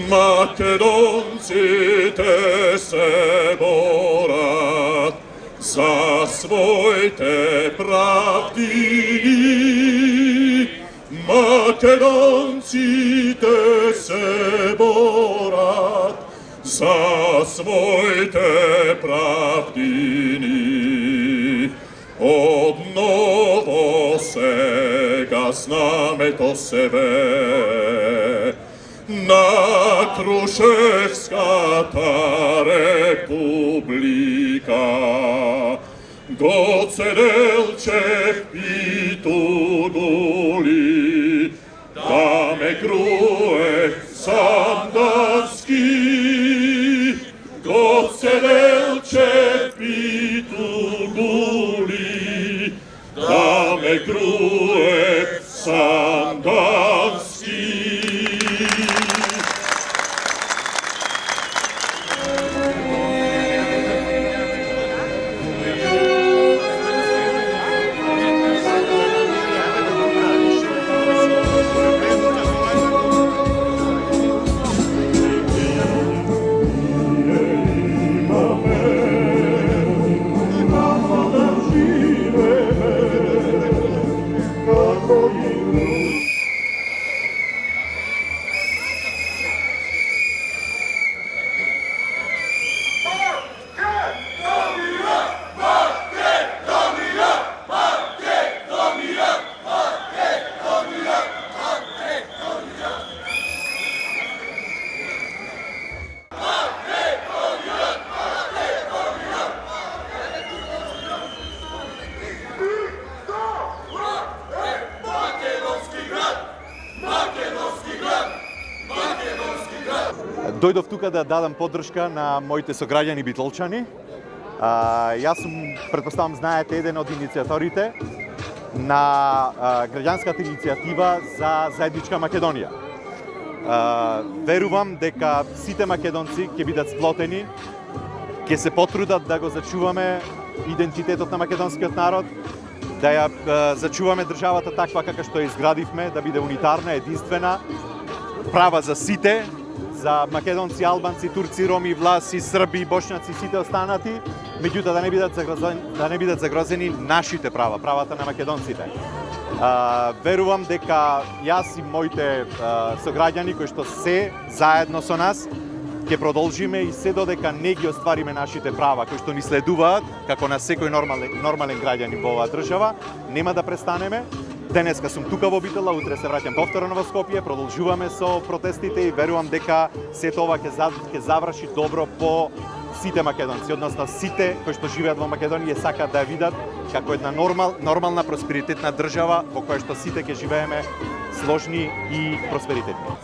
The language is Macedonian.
Македонците се борат за своите правди. Македонците се борат за своите правдини. Отново сега знамето се ве на Крушевската република. Гоце Делчев Питудули, Даме Груев Сандански. Гоце Делчев Питудули, Даме Груев Сандански. Дојдов тука да дадам поддршка на моите сограѓани битолчани. Јас сум, претпоставам, знаете, еден од иницијаторите на граѓанската иницијатива за заедничка Македонија. Верувам дека сите македонци ќе бидат сплотени, ќе се потрудат да го зачуваме идентитетот на македонскиот народ, да ја зачуваме државата таква како што ја изградивме, да биде унитарна, единствена, права за сите, за македонци, албанци, турци, роми, власи, срби, бошњаци, сите останати, меѓутоа да не бидат загрозени нашите права, правата на македонците. Верувам дека јас и моите сограѓани кои што се заедно со нас ќе продолжиме и се додека не ги оствариме нашите права кои што ни следуваат како на секој нормален граѓанин во оваа држава, нема да престанеме. Денеска сум тука во Битола, утре се враќам повторно во Скопје, продолжуваме со протестите и верувам дека сето ова ќе заврши добро по сите македонци, односно сите кои што живеат во Македонија сакаат да ја видат како една нормална просперитетна држава во која што сите ќе живееме сложни и просперитетни.